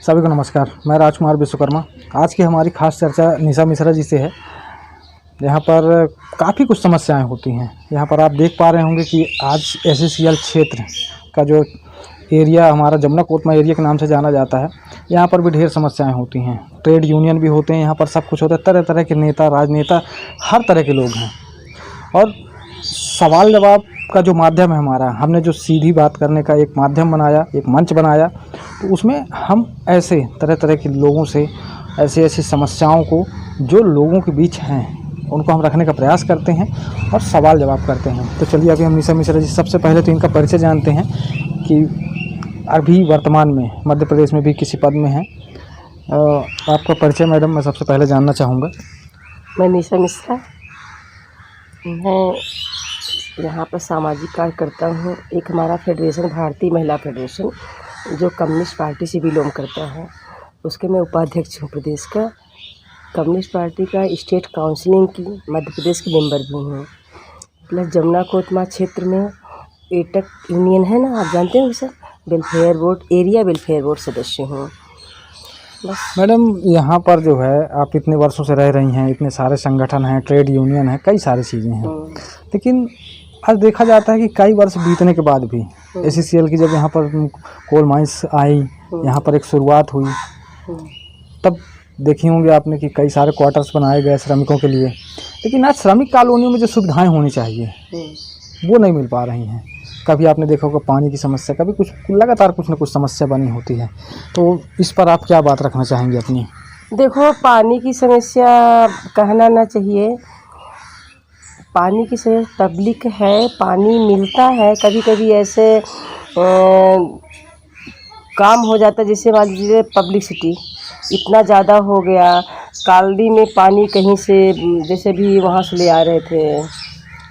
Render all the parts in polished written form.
सभी को नमस्कार। मैं राजकुमार विश्वकर्मा। आज की हमारी खास चर्चा निशा मिश्रा जी से है। यहाँ पर काफ़ी कुछ समस्याएं होती हैं। यहाँ पर आप देख पा रहे होंगे कि आज SCCL क्षेत्र का जो एरिया हमारा जमुना कोतमा एरिया के नाम से जाना जाता है, यहाँ पर भी ढेर समस्याएं होती हैं। ट्रेड यूनियन भी होते हैं, यहाँ पर सब कुछ होता है। तरह तरह के नेता, राजनेता, हर तरह के लोग हैं। और सवाल जवाब का जो माध्यम है हमारा, हमने जो सीधी बात करने का एक माध्यम बनाया, एक मंच बनाया, तो उसमें हम ऐसे तरह तरह के लोगों से ऐसी समस्याओं को जो लोगों के बीच हैं उनको हम रखने का प्रयास करते हैं और सवाल जवाब करते हैं। तो चलिए अभी हम निशा मिश्रा जी, सबसे पहले तो इनका परिचय जानते हैं कि अभी वर्तमान में मध्य प्रदेश में भी किसी पद में हैं। आपका परिचय मैडम मैं सबसे पहले जानना चाहूँगा। मैं निशा मिश्रा, मैं यहाँ पर सामाजिक कार्य करता हूँ। एक हमारा फेडरेशन, भारतीय महिला फेडरेशन, जो कम्युनिस्ट पार्टी से बिलोंग करता है, उसके मैं उपाध्यक्ष हूँ प्रदेश का। कम्युनिस्ट पार्टी का स्टेट काउंसिलिंग की मध्य प्रदेश की मेंबर भी हूँ। प्लस जमुना कोतमा क्षेत्र में एटक यूनियन है ना, आप जानते हैं sir, welfare board, area welfare board सदस्य हूँ। बस मैडम, यहाँ पर जो है आप इतने वर्षों से रह रही हैं, इतने सारे संगठन हैं, ट्रेड यूनियन है, कई सारी चीज़ें हैं, लेकिन आज देखा जाता है कि कई वर्ष बीतने के बाद भी SCCL की जब यहाँ पर कोल माइंस आई, यहाँ पर एक शुरुआत हुई, तब देखी होंगे आपने कि कई सारे क्वार्टर्स बनाए गए श्रमिकों के लिए, लेकिन आज श्रमिक कॉलोनियों में जो सुविधाएं होनी चाहिए वो नहीं मिल पा रही हैं। कभी आपने देखा होगा पानी की समस्या, कभी कुछ लगातार कुछ न कुछ समस्या बनी होती है। तो इस पर आप क्या बात रखना चाहेंगे अपनी? देखो, पानी की समस्या कहना ना चाहिए। पानी की समस्या पब्लिक है, पानी मिलता है, कभी कभी ऐसे काम हो जाता है, जैसे मान लीजिए पब्लिसिटी इतना ज़्यादा हो गया, कॉलोनी में पानी कहीं से, जैसे भी वहाँ से ले आ रहे थे,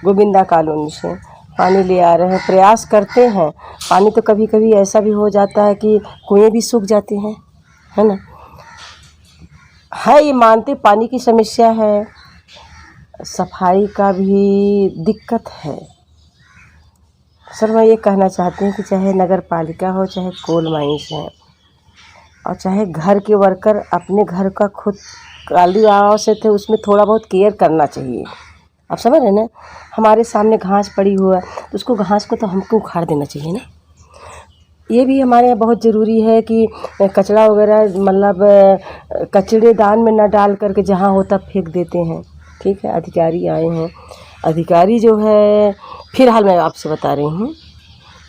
गोविंदा कॉलोनी से पानी ले आ रहे हैं, प्रयास करते हैं। पानी तो कभी कभी ऐसा भी हो जाता है कि कुएं भी सूख जाते हैं, है ना। है, ये मानते पानी की समस्या है, सफाई का भी दिक्कत है। सर, मैं ये कहना चाहती हूँ कि चाहे नगर पालिका हो, चाहे कोल माइंस है, और चाहे घर के वर्कर अपने घर का खुद काली आवाज़ से थे, उसमें थोड़ा बहुत केयर करना चाहिए। आप समझ रहे ना, हमारे सामने घास पड़ी हुआ है तो उसको, घास को तो हमको उखाड़ देना चाहिए ना। ये भी हमारे यहाँ बहुत ज़रूरी है कि कचरा वगैरह मतलब कचड़ेदान में न डाल करके जहाँ होता फेंक देते हैं। ठीक है, अधिकारी आए हैं, अधिकारी जो है, फिलहाल मैं आपसे बता रही हूँ,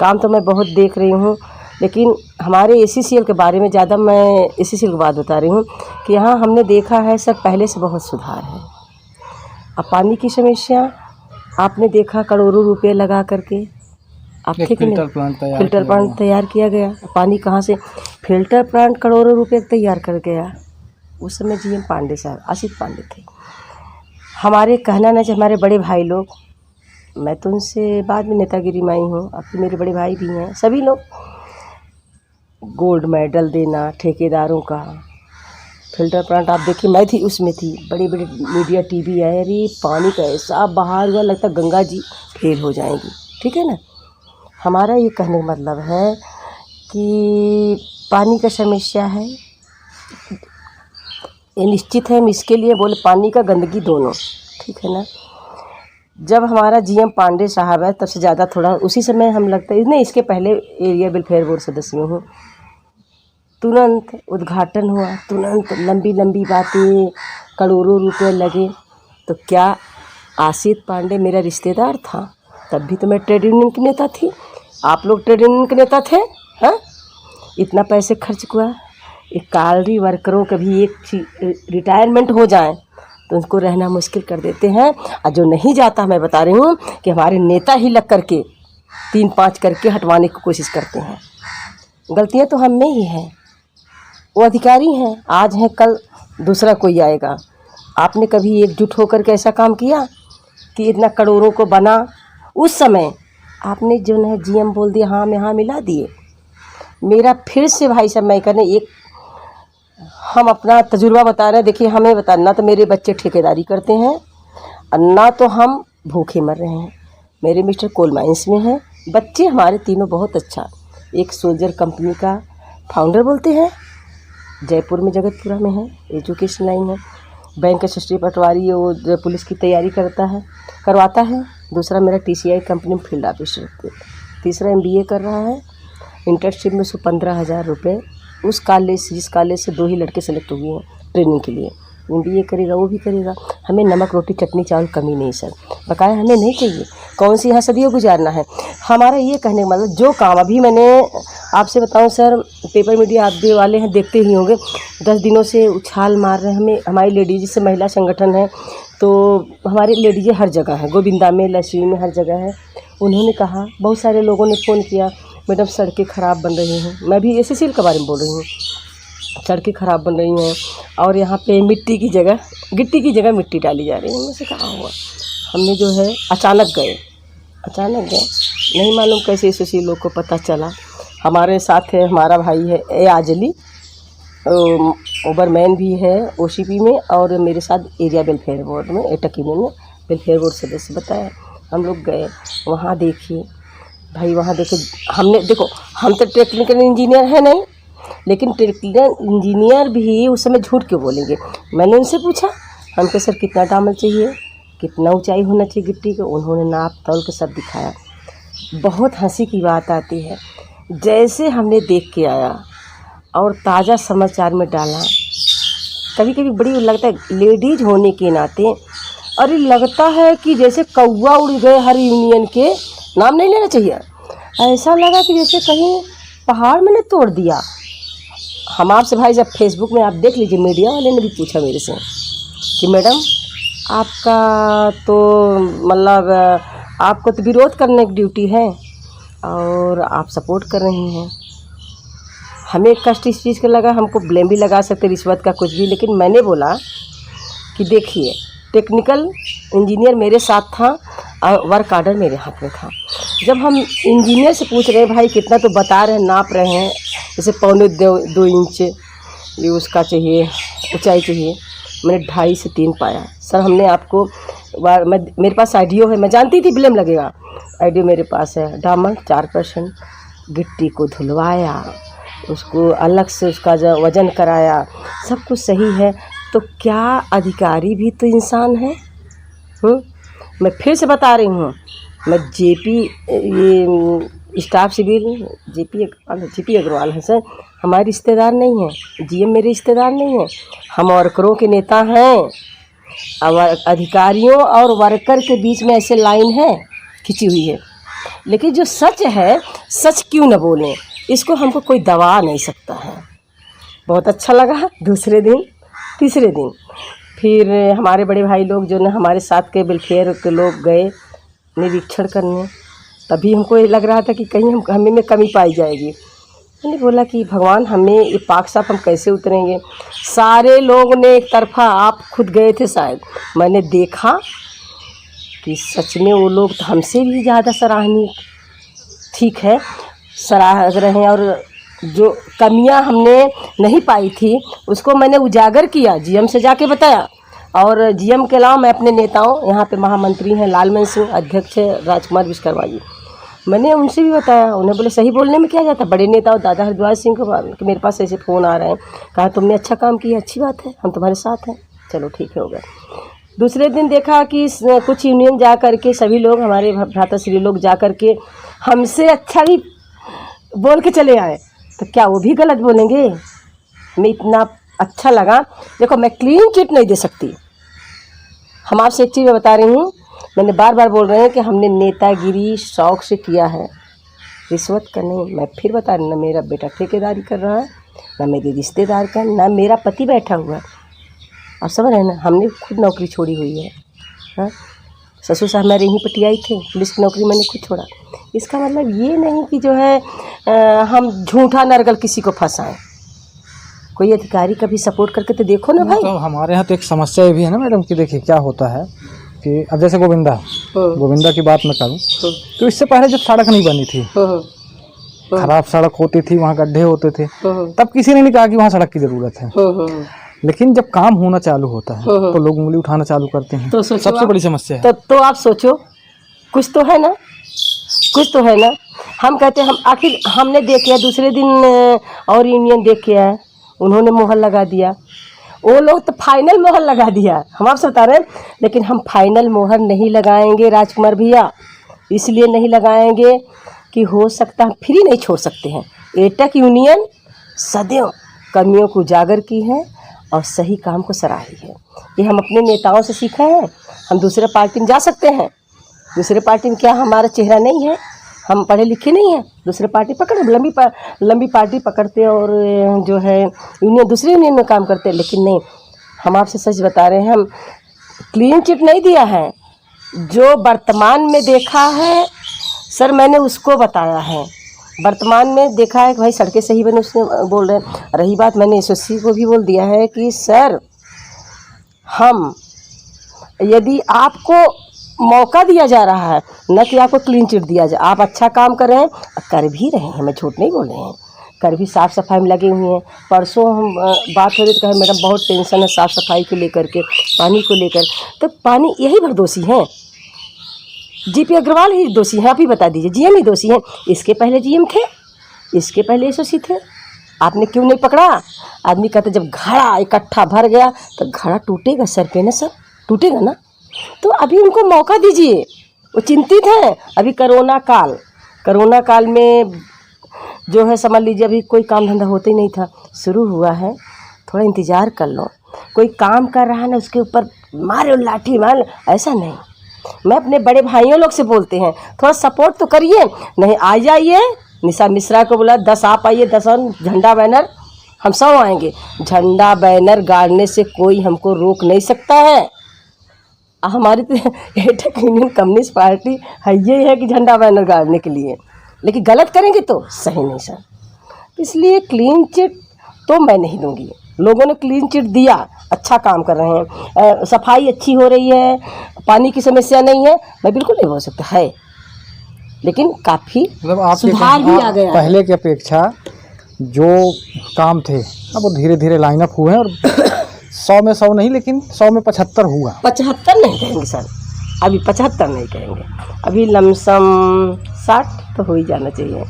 काम तो मैं बहुत देख रही हूँ, लेकिन हमारे SCCL के बारे में ज़्यादा मैं SCCL की बात बता रही हूँ कि यहाँ हमने देखा है सर, पहले से बहुत सुधार है। अब पानी की समस्या आपने देखा, करोड़ों रुपए लगा करके आप फिल्टर प्लांट तैयार किया गया। पानी कहाँ से? फिल्टर प्लांट करोड़ों रुपए तैयार कर गया। उस समय GM पांडे साहब, आशित पांडे थे। हमारे कहना ना चाहिए, हमारे बड़े भाई लोग, मैं तो उनसे बाद में नेतागिरी में आई हूँ, अब तो मेरे बड़े भाई भी हैं, सभी लोग गोल्ड मेडल देना ठेकेदारों का। फिल्टर प्लांट आप देखिए, मैं थी उसमें थी, बड़े बड़े मीडिया TV आए, अरे पानी का ऐसा बाहर हुआ, लगता गंगा जी फेल हो जाएंगी। ठीक है ना। हमारा ये कहने का मतलब है कि पानी का समस्या है, ये निश्चित है। हम इसके लिए बोले पानी का, गंदगी दोनों, ठीक है ना। जब हमारा GM पांडे साहब है, तब से ज़्यादा थोड़ा उसी समय हम लगता है, नहीं इसके पहले एरिया वेलफेयर बोर्ड सदस्य हूँ, तुरंत उद्घाटन हुआ, तुरंत लंबी लंबी बातें, करोड़ों रुपए लगे। तो क्या आशित पांडे मेरा रिश्तेदार था? तब भी तो मैं ट्रेड यूनियन की नेता थी, आप लोग ट्रेड यूनियन के नेता थे। हाँ, इतना पैसे खर्च हुआ, एक कालरी वर्करों का भी एक रिटायरमेंट हो जाए तो उनको रहना मुश्किल कर देते हैं। और जो नहीं जाता, मैं बता रही हूँ कि हमारे नेता ही लग करके 3-5 करके हटवाने की कोशिश करते हैं। गलतियाँ तो हम में ही हैं, वो अधिकारी हैं, आज हैं कल दूसरा कोई आएगा। आपने कभी एकजुट होकर के ऐसा काम किया कि इतना करोड़ों को बना? उस समय आपने जो है GM बोल दिया, हाँ में हाँ मिला दिए। मेरा फिर से भाई साहब, मैं कहने एक, हम अपना तजुर्बा बता रहे हैं। देखिए, हमें बता, ना तो मेरे बच्चे ठेकेदारी करते हैं और ना तो हम भूखे मर रहे हैं। मेरे मिस्टर कोल माइंस में हैं, बच्चे हमारे तीनों बहुत अच्छा। एक सोल्जर कंपनी का फाउंडर बोलते हैं, जयपुर में जगतपुरा में है, एजुकेशन लाइन है। बैंक रजिस्ट्री पटवारी वो जो पुलिस की तैयारी करवाता है। दूसरा मेरा TCI कंपनी में फील्ड ऑफिसर। तीसरा MBA कर रहा है। इंटर्नशिप में 15,000 रुपये उस कॉलेज से, जिस कॉलेज से 2 ही लड़के सेलेक्ट हुए हैं ट्रेनिंग के लिए। MBA करेगा, वो भी करेगा। हमें नमक रोटी चटनी चावल कमी नहीं सर, बकाया हमें नहीं चाहिए। कौन सी यहाँ सदियों गुजारना है। हमारा ये कहने का मतलब जो काम अभी मैंने आपसे बताऊं सर, पेपर मीडिया आप भी वाले हैं, देखते ही होंगे, 10 दिनों से उछाल मार रहे हैं हमें। हमारी लेडीज से महिला संगठन है, तो हमारी लेडीज़ें हर जगह हैं, गोविंदा में, लक्ष्मी में, हर जगह है। उन्होंने कहा, बहुत सारे लोगों ने फ़ोन किया, मैडम सड़कें ख़राब बन रही हैं। मैं भी SSL के बारे में बोल रही हूँ। सड़कें ख़राब बन रही हैं और यहाँ पे गिट्टी की जगह मिट्टी डाली जा रही है। मुझसे कहा हुआ, हमने जो है अचानक गए, नहीं मालूम कैसे SSL लोग को पता चला। हमारे साथ है, हमारा भाई है आजली, ओवरमैन भी है OCP में, और मेरे साथ एरिया वेलफेयर बोर्ड में, एटकी में वेलफेयर बोर्ड सदस्य बताया। हम लोग गए वहाँ, देखिए भाई, वहाँ देखे हमने, देखो हम तो टेक्निकल इंजीनियर है नहीं, लेकिन टेक्निकल इंजीनियर भी उस समय झूठ क्यों बोलेंगे। मैंने उनसे पूछा, हमको सर कितना डामर चाहिए, कितना ऊंचाई होना चाहिए गिट्टी के। उन्होंने नाप तौल के सब दिखाया। बहुत हंसी की बात आती है, जैसे हमने देख के आया और ताज़ा समाचार में डाला। कभी कभी बड़ी लगता है लेडीज होने के नाते, अरे लगता है कि जैसे कौवा उड़ गए हर यूनियन के, नाम नहीं लेना चाहिए, ऐसा लगा कि जैसे कहीं पहाड़ मैंने तोड़ दिया। हम आपसे भाई जब फेसबुक में आप देख लीजिए, मीडिया वाले ने भी पूछा मेरे से कि मैडम आपका तो मतलब आपको तो विरोध करने की ड्यूटी है और आप सपोर्ट कर रही हैं। हमें कष्ट इस चीज़ का लगा, हमको ब्लेम भी लगा सकते रिश्वत का कुछ भी, लेकिन मैंने बोला कि देखिए टेक्निकल इंजीनियर मेरे साथ था और वर्क ऑर्डर मेरे हाथ में था। जब हम इंजीनियर से पूछ रहे हैं भाई कितना, तो बता रहे हैं, नाप रहे हैं, जैसे 2.25 इंच ये उसका चाहिए, ऊंचाई चाहिए। मैंने 2.5 से 3 पाया। सर हमने आपको मेरे पास आइडियो है, मैं जानती थी ब्लेम लगेगा, आइडियो मेरे पास है। डामर 4%, गिट्टी को धुलवाया, उसको अलग से उसका जो वज़न कराया, सब कुछ सही है। तो क्या अधिकारी भी तो इंसान है? मैं फिर से बता रही हूँ, मैं JP ये स्टाफ सिविल GP अग्रवाल है सर, हमारे रिश्तेदार नहीं है। GM मेरे रिश्तेदार नहीं है, हम वर्करों के नेता हैं। और अधिकारियों और वर्कर के बीच में ऐसे लाइन है खिंची हुई है, लेकिन जो सच है, सच क्यों न बोलें, इसको हमको कोई दबा नहीं सकता है। बहुत अच्छा लगा। तीसरे दिन फिर हमारे बड़े भाई लोग जो ना हमारे साथ के वेलफेयर के लोग गए निरीक्षण करने। तभी हमको ये लग रहा था कि कहीं हमें में कमी पाई जाएगी। मैंने बोला कि भगवान, हमें ये पाक साफ हम कैसे उतरेंगे। सारे लोग ने एक तरफा, आप खुद गए थे शायद, मैंने देखा कि सच में वो लोग तो हमसे भी ज़्यादा सराहनीय, ठीक है, सराह रहे हैं। और जो कमियां हमने नहीं पाई थी उसको मैंने उजागर किया, GM से जाके बताया। और GM के अलावा मैं अपने नेताओं, यहाँ पे महामंत्री हैं लालमन सिंह, अध्यक्ष है राजकुमार विश्वकर्मा जी, मैंने उनसे भी बताया। उन्हें बोले सही बोलने में क्या जाता। बड़े नेताओं दादा हरद्वाज सिंह को मेरे पास ऐसे फ़ोन आ रहे हैं, कहा तुमने अच्छा काम किया, अच्छी बात है, हम तुम्हारे साथ हैं। चलो ठीक है, हो गया। दूसरे दिन देखा कि कुछ यूनियन जा कर के, सभी लोग हमारे भ्राताश्री लोग जा कर के हमसे अच्छा भी बोल के चले आए, तो क्या वो भी गलत बोलेंगे? हमें इतना अच्छा लगा। देखो मैं क्लीन चिट नहीं दे सकती। हम आपसे एक चीज़ बता रही हूँ, मैंने बार बार बोल रहे हैं कि हमने नेतागिरी शौक से किया है, रिश्वत का नहीं। मैं फिर बता रही, ना मेरा बेटा ठेकेदारी कर रहा है, ना मेरे रिश्तेदार का, ना मेरा पति बैठा हुआ है। और समझ रहे ना, हमने खुद नौकरी छोड़ी हुई है। हाँ, ससुर साहब मेरे यहीं पर TI थे, पुलिस की नौकरी मैंने खुद छोड़ा। इसका मतलब ये नहीं कि जो है हम झूठा नरगल किसी को फंसाएं। कोई अधिकारी का भी सपोर्ट करके तो देखो ना भाई। तो हमारे यहाँ तो एक समस्या ये भी है ना मैडम कि देखिए क्या होता है कि अब जैसे गोविंदा की बात मैं करूँ तो इससे पहले जब सड़क नहीं बनी थी, खराब सड़क होती थी, वहाँ गड्ढे होते थे, तब किसी ने नहीं कहा कि वहाँ सड़क की ज़रूरत है। लेकिन जब काम होना चालू होता है तो लोग उंगली उठाना चालू करते हैं। तो सबसे बड़ी समस्या है। तो आप सोचो, कुछ तो है ना, कुछ तो है ना। हम कहते हैं हम आखिर हमने देख लिया, दूसरे दिन और यूनियन देख के आए, उन्होंने मोहर लगा दिया। वो लोग तो फाइनल मोहर लगा दिया, हम आपसे बता रहे हैं। लेकिन हम फाइनल मोहर नहीं लगाएंगे राजकुमार भैया, इसलिए नहीं लगाएंगे कि हो सकता हम फ्री नहीं छोड़ सकते हैं। एटक यूनियन सदैव कमियों को उजागर की है और सही काम को सराही है। ये हम अपने नेताओं से सीखे हैं। हम दूसरे पार्टी में जा सकते हैं, दूसरे पार्टी में क्या हमारा चेहरा नहीं है, हम पढ़े लिखे नहीं हैं, दूसरे पार्टी पकड़ लंबी पार्टी पकड़ते और जो है यूनियन दूसरी यूनियन में काम करते हैं। लेकिन नहीं, हम आपसे सच बता रहे हैं, हम क्लीन चिट नहीं दिया है। जो वर्तमान में देखा है सर, मैंने उसको बताया है। वर्तमान में देखा है कि भाई सड़कें सही बने, उसने बोल रहे हैं। रही बात, मैंने एसओसी को भी बोल दिया है कि सर, हम यदि आपको मौका दिया जा रहा है, न कि आपको क्लीन चिट दिया जाए, आप अच्छा काम कर रहे हैं, कर भी रहे हैं, मैं झूठ नहीं बोल रहे हैं, कर भी साफ़ सफाई में लगे हुए हैं। परसों हम बात हो रही तो कहे मैडम बहुत टेंशन है साफ़ सफाई को लेकर के, पानी को लेकर। तो पानी यही भर दोषी हैं, जीपी अग्रवाल ही दोषी हैं, आप ही बता दीजिए। जीएम ही दोषी हैं। इसके पहले जीएम थे, इसके पहले एसओसी थे, आपने क्यों नहीं पकड़ा? आदमी कहते जब घड़ा इकट्ठा भर गया तो घड़ा टूटेगा सर पे ना सर, टूटेगा ना। तो अभी उनको मौका दीजिए, वो चिंतित हैं। अभी कोरोना काल में जो है समझ लीजिए अभी कोई काम धंधा होता ही नहीं था, शुरू हुआ है, थोड़ा इंतज़ार कर लो। कोई काम कर रहा है ना, उसके ऊपर मारे लाठी मार, ऐसा नहीं। मैं अपने बड़े भाइयों लोग से बोलते हैं, थोड़ा सपोर्ट तो करिए। नहीं आ जाइए, निशा मिश्रा को बोला 10 आप आइए, 10 झंडा बैनर, हम सब आएंगे। झंडा बैनर गाड़ने से कोई हमको रोक नहीं सकता है। हमारी तो एटक यूनियन कम्युनिस्ट पार्टी है, ये है कि झंडा बैनर गाड़ने के लिए, लेकिन गलत करेंगे तो सही नहीं सर। इसलिए क्लीन चिट तो मैं नहीं दूंगी। लोगों ने क्लीन चिट दिया, अच्छा काम कर रहे हैं, सफाई अच्छी हो रही है, पानी की समस्या नहीं है, मैं बिल्कुल नहीं बोल सकता है। लेकिन काफ़ी मतलब आप सुधार भी आ गया। पहले की अपेक्षा जो काम थे अब वो धीरे धीरे लाइन अप हुए हैं, और 100 में 100 नहीं, लेकिन 100 में 75 हुआ। 75 नहीं कहेंगे सर, अभी 75 नहीं कहेंगे, अभी लमसम 60 तो हो ही जाना चाहिए,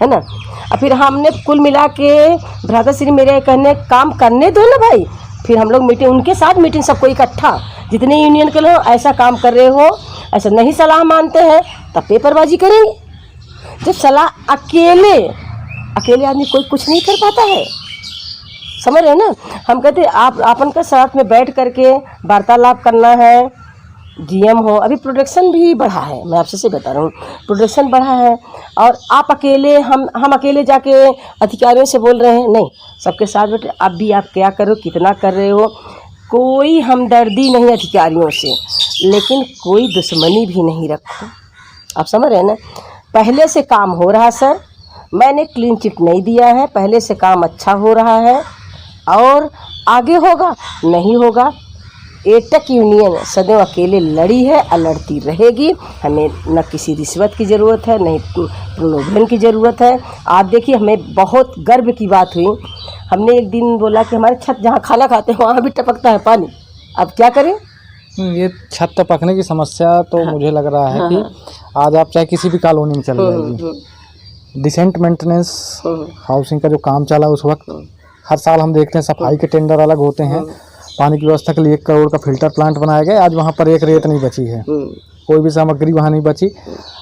है ना। और फिर हमने कुल मिला के भ्राता श्री मेरे कहने काम करने दो ना भाई। फिर हम लोग मीटिंग, उनके साथ मीटिंग, सबको इकट्ठा, जितने यूनियन के लोग ऐसा काम कर रहे हो, ऐसा नहीं सलाह मानते हैं तब पेपरबाजी करेंगे। जब सलाह अकेले आदमी कोई कुछ नहीं कर पाता है, समझ रहे ना। हम कहते आप अपन का साथ में बैठ करके वार्तालाप करना है। जीएम हो, अभी प्रोडक्शन भी बढ़ा है, मैं आपसे से बता रहा हूँ, प्रोडक्शन बढ़ा है। और आप अकेले, हम अकेले जाके अधिकारियों से बोल रहे हैं, नहीं, सबके साथ बैठे अब भी आप क्या कर रहे हो, कितना कर रहे हो। कोई हमदर्दी नहीं अधिकारियों से, लेकिन कोई दुश्मनी भी नहीं रखो। आप समझ रहे हैं ना। पहले से काम हो रहा सर, मैंने क्लीन चिट नहीं दिया है, पहले से काम अच्छा हो रहा है और आगे होगा, नहीं होगा। एटक यूनियन सदैव अकेले लड़ी है और लड़ती रहेगी। हमें न किसी रिश्वत की ज़रूरत है, नहीं प्रलोभन की ज़रूरत है। आप देखिए, हमें बहुत गर्व की बात हुई, हमने एक दिन बोला कि हमारे छत जहाँ खाना खाते हैं वहाँ भी टपकता है पानी, अब क्या करें। ये छत टपकने की समस्या तो मुझे लग रहा है कि आज आप चाहे किसी भी कॉलोनी में चले जाइए, डिसेंट मेंटेनेंस हाउसिंग का जो काम चला उस वक्त, हर साल हम देखते हैं सफाई के टेंडर अलग होते हैं, पानी की व्यवस्था के लिए 1 करोड़ का फिल्टर प्लांट बनाया गया। आज वहाँ पर एक रेत नहीं बची है, कोई भी सामग्री वहाँ नहीं बची।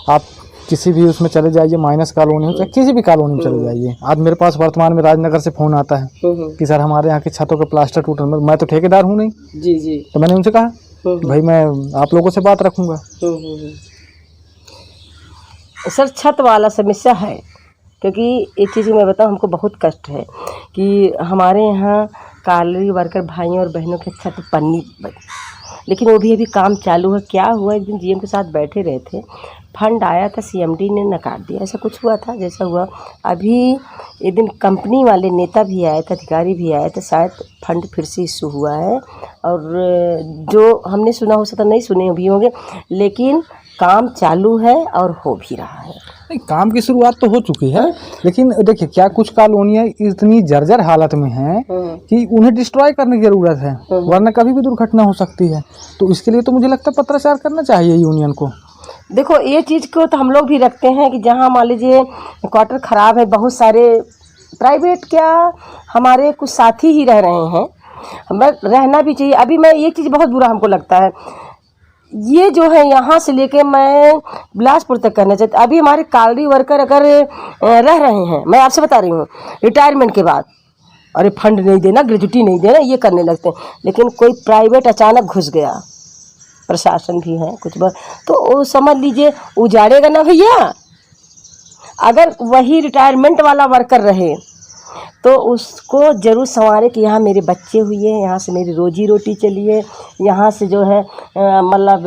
आप किसी भी उसमें चले जाइए, माइनस कॉलोनी हो चाहे किसी भी कॉलोनी में चले जाइए, आज मेरे पास वर्तमान में राजनगर से फ़ोन आता है कि सर हमारे यहाँ की छतों के प्लास्टर टूट रहे। मैं तो ठेकेदार हूँ नहीं, जी, तो मैंने उनसे कहा भाई मैं आप लोगों से बात रखूँगा। सर छत वाला समस्या है, क्योंकि एक चीज़ मैं बताऊँ, हमको बहुत कष्ट है कि हमारे यहाँ कॉलोनी वर्कर भाइयों और बहनों के छत पन्नी बनी, लेकिन वो भी अभी काम चालू है। क्या हुआ, एक दिन जीएम के साथ बैठे रहे थे, फंड आया था, सीएमडी ने नकार दिया, ऐसा कुछ हुआ था जैसा हुआ। अभी एक दिन कंपनी वाले नेता भी आए थे, अधिकारी भी आए थे, शायद फंड फिर से इशू हुआ है। और जो हमने सुना हो सकता नहीं सुने भी होंगे, लेकिन काम चालू है और हो भी रहा है। नहीं, काम की शुरुआत तो हो चुकी है, लेकिन देखिए क्या कुछ कॉलोनियाँ इतनी जर्जर हालत में हैं कि उन्हें डिस्ट्रॉय करने की ज़रूरत है, वरना कभी भी दुर्घटना हो सकती है। तो इसके लिए तो मुझे लगता है पत्राचार करना चाहिए यूनियन को। देखो, ये चीज़ को तो हम लोग भी रखते हैं कि जहाँ मान लीजिए क्वार्टर ख़राब है, बहुत सारे प्राइवेट क्या, हमारे कुछ साथी ही रह रहे हैं, हमें रहना भी चाहिए। अभी मैं एक चीज़ बहुत बुरा हमको लगता है, ये जो है यहाँ से लेके मैं बिलासपुर तक करना चाहती। अभी हमारे कालरी वर्कर अगर रह रहे हैं, मैं आपसे बता रही हूँ, रिटायरमेंट के बाद, अरे फंड नहीं देना, ग्रेजुटी नहीं देना, ये करने लगते हैं। लेकिन कोई प्राइवेट अचानक घुस गया, प्रशासन भी है कुछ तो वो समझ लीजिए उजाड़ेगा ना भैया। अगर वही रिटायरमेंट वाला वर्कर रहे तो उसको ज़रूर संवारे कि यहाँ मेरे बच्चे हुए, यहाँ से मेरी रोजी रोटी चली है, यहाँ से जो है मतलब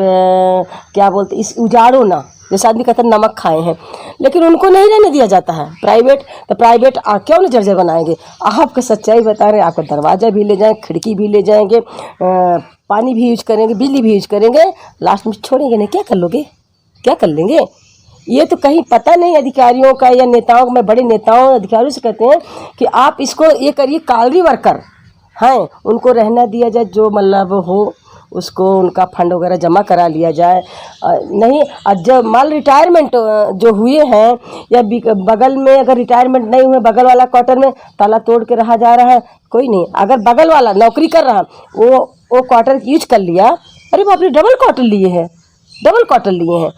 क्या बोलते, इस उजाड़ो ना, जैसे आदमी कहते हैं नमक खाए हैं। लेकिन उनको नहीं रहने दिया जाता है प्राइवेट, तो प्राइवेट क्यों ना जर्जर बनाएंगे। आपको सच्चाई बता रहे हैं, आपका दरवाज़ा भी ले जाएंगे, खिड़की भी ले जाएंगे, पानी भी यूज करेंगे, बिजली भी यूज करेंगे, लास्ट में छोड़ेंगे नहीं। क्या कर लोगे, क्या कर लेंगे? ये तो कहीं पता नहीं अधिकारियों का या नेताओं का। मैं बड़े नेताओं अधिकारियों से कहते हैं कि आप इसको ये करिए, कालरी वर्कर हैं उनको रहना दिया जाए, जो मतलब हो उसको उनका फंड वगैरह जमा करा लिया जाए। नहीं, जब माल रिटायरमेंट जो हुए हैं या बगल में अगर रिटायरमेंट नहीं हुए, बगल वाला क्वार्टर में ताला तोड़ के रहा जा रहा है, कोई नहीं। अगर बगल वाला नौकरी कर रहा वो क्वार्टर यूज कर लिया, अरे बाप रे, डबल क्वार्टर लिए हैं, डबल क्वार्टर लिए हैं,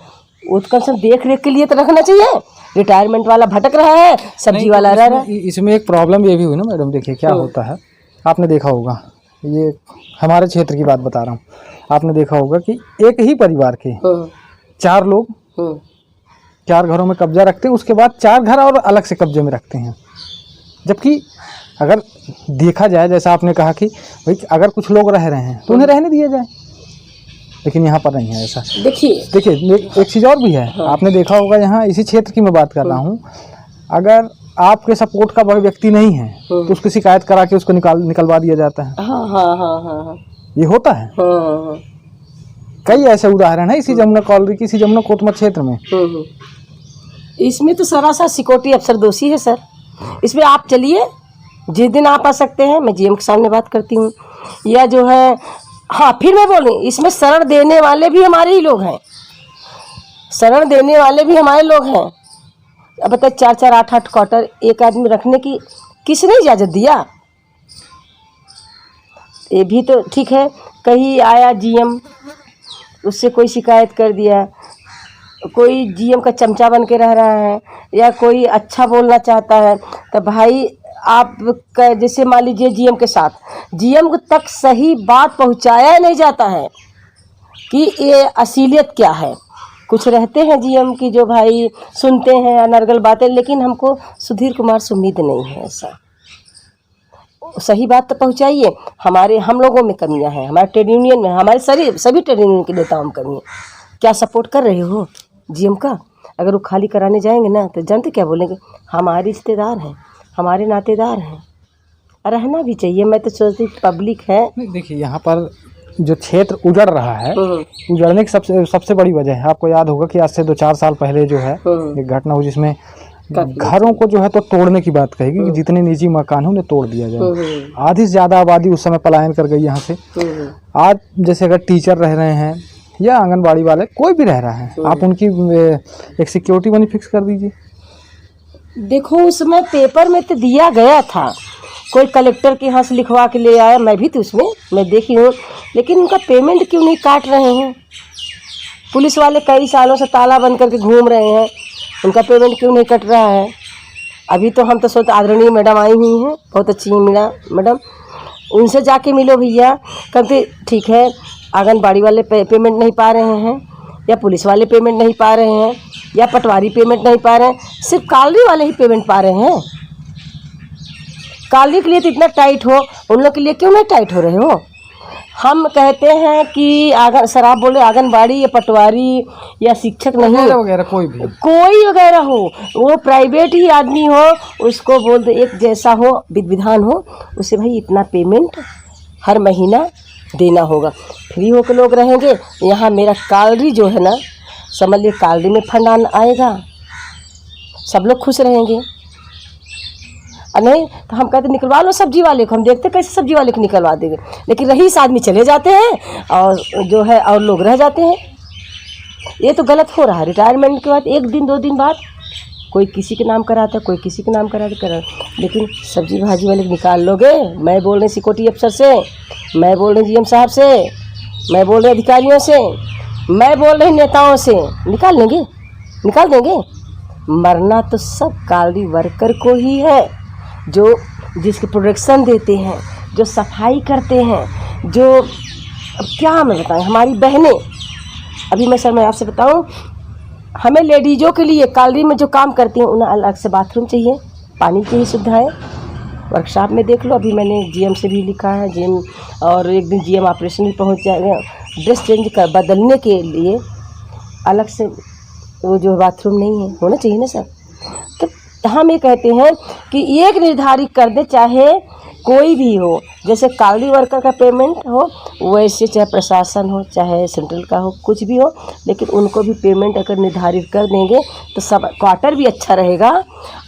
वो तो कम से कम देख रेख के लिए तो रखना चाहिए। रिटायरमेंट वाला भटक रहा है, सब्जी वाला रह रहा है। इसमें एक प्रॉब्लम ये भी हुई ना मैडम, देखिए क्या होता है, आपने देखा होगा, ये हमारे क्षेत्र की बात बता रहा हूँ, आपने देखा होगा कि एक ही परिवार के 4 लोग 4 घरों में कब्जा रखते हैं, उसके बाद 4 घर और अलग से कब्जे में रखते हैं। जबकि अगर देखा जाए, जैसा आपने कहा कि भाई अगर कुछ लोग रह रहे हैं तो उन्हें रहने दिया जाए, लेकिन यहाँ पर नहीं है ऐसा। देखिए एक चीज़ और भी है, आपने देखा होगा, यहाँ इसी क्षेत्र की मैं बात कर रहा हूँ, अगर आपके सपोर्ट का वह व्यक्ति नहीं है तो उसकी शिकायत करा के उसको निकलवा दिया जाता है। हाँ। ये होता है। कई ऐसे उदाहरण है इसी जमुना कॉलोनी की, इसी जमुना कोतमत क्षेत्र में। इसमें तो सरासर सिक्योरिटी अफसर दोषी है सर। इसमें आप चलिए, जिस दिन आप आ सकते हैं, मैं जीएम के सामने बात करती हूँ, या जो है, हाँ फिर मैं बोलूँ, इसमें शरण देने वाले भी हमारे ही लोग हैं, शरण देने वाले भी हमारे लोग हैं। अब बताए 4-4, 8-8 क्वार्टर एक आदमी रखने की किसने इजाज़त दिया? ये भी तो ठीक है, कहीं आया जीएम, उससे कोई शिकायत कर दिया, कोई जीएम का चमचा बन के रह रहा है, या कोई अच्छा बोलना चाहता है, तो भाई आप जैसे मान लीजिए जीएम के साथ, जीएम तक सही बात पहुंचाया नहीं जाता है कि ये असीलियत क्या है। कुछ रहते हैं जीएम की जो भाई सुनते हैं अनर्गल बातें, लेकिन हमको सुधीर कुमार से उम्मीद नहीं है ऐसा। सही बात तो पहुंचाइए। हम लोगों में कमियां हैं, हमारे ट्रेड यूनियन में, हमारे सभी ट्रेड यूनियन के नेताओं में कमी है। क्या सपोर्ट कर रहे हो जीएम का? अगर वो खाली कराने जाएंगे ना तो जानते क्या बोलेंगे, हमारे रिश्तेदार हैं, हमारे नातेदार हैं। रहना भी चाहिए। मैं तो सोचती पब्लिक है। देखिए यहाँ पर जो क्षेत्र उजड़ रहा है, उजड़ने की सबसे बड़ी वजह है, आपको याद होगा कि आज से 2-4 साल पहले जो है एक घटना हुई जिसमें घरों को जो है तो तोड़ने की बात कहेगी कि जितने निजी मकान हैं उन्हें तोड़ दिया जाए। आधी से ज़्यादा आबादी उस समय पलायन कर गई यहाँ से। आज जैसे अगर टीचर रह रहे हैं या आंगनबाड़ी वाले, कोई भी रह रहा है, आप उनकी एक सिक्योरिटी मनी फिक्स कर दीजिए। देखो उसमें पेपर में तो दिया गया था, कोई कलेक्टर के यहाँ से लिखवा के ले आया, मैं भी तो उसमें मैं देखी हूँ, लेकिन उनका पेमेंट क्यों नहीं काट रहे हैं? पुलिस वाले कई सालों से ताला बंद करके घूम रहे हैं, उनका पेमेंट क्यों नहीं कट रहा है? अभी तो हम तो सोचते, आदरणीय मैडम आई हुई हैं, बहुत अच्छी है मैडम, उनसे जाके मिलो भैया। कहते ठीक है, आंगनबाड़ी वाले पेमेंट नहीं पा रहे हैं, या पुलिस वाले पेमेंट नहीं पा रहे हैं, या पटवारी पेमेंट नहीं पा रहे हैं, सिर्फ कालरी वाले ही पेमेंट पा रहे हैं। कालरी के लिए तो इतना टाइट हो, उन लोग के लिए क्यों नहीं टाइट हो रहे हो? हम कहते हैं कि सर आप बोले आंगनबाड़ी या पटवारी या शिक्षक नहीं वगैरह कोई वगैरह हो, वो प्राइवेट ही आदमी हो, उसको बोल दो एक जैसा हो, विधान हो, उसे भाई इतना पेमेंट हर महीना देना होगा। फ्री होकर लोग रहेंगे। यहाँ मेरा कालरी जो है ना, समझ लिए कालरी में फंड आएगा, सब लोग खुश रहेंगे। नहीं तो हम कहते निकलवा लो सब्जी वाले को, हम देखते कैसे सब्जी वाले को निकलवा देंगे, लेकिन रईस आदमी चले जाते हैं और जो है और लोग रह जाते हैं। ये तो गलत हो रहा है। रिटायरमेंट के बाद 1 दिन 2 दिन बाद कोई किसी के नाम कराता है, कोई किसी के नाम करा। लेकिन सब्जी भाजी वाले निकाल लोगे? मैं बोल रही सिक्योरिटी अफसर से, मैं बोल रही जीएम साहब से, मैं बोल रही अधिकारियों से, मैं बोल रही नेताओं से, निकाल लेंगे? निकाल देंगे? मरना तो सब काली वर्कर को ही है, जो जिसके प्रोडक्शन देते हैं, जो सफाई करते हैं, जो अब क्या मैं बताऊँ, हमारी बहनें। अभी मैं आपसे बताऊँ, हमें लेडीज़ों के लिए कालरी में जो काम करती हैं उन्हें अलग से बाथरूम चाहिए, पानी की ही सुविधा है। वर्कशॉप में देख लो, अभी मैंने जीएम से भी लिखा है, जीएम, और एक दिन जीएम ऑपरेशन भी पहुंच जाएगा, ड्रेस चेंज कर बदलने के लिए अलग से वो जो बाथरूम नहीं है, होना चाहिए ना सर। तो हम ये कहते हैं कि एक निर्धारित कर दे, चाहे कोई भी हो, जैसे कालरी वर्कर का पेमेंट हो वैसे, चाहे प्रशासन हो चाहे सेंट्रल का हो, कुछ भी हो, लेकिन उनको भी पेमेंट अगर निर्धारित कर देंगे तो सब क्वार्टर भी अच्छा रहेगा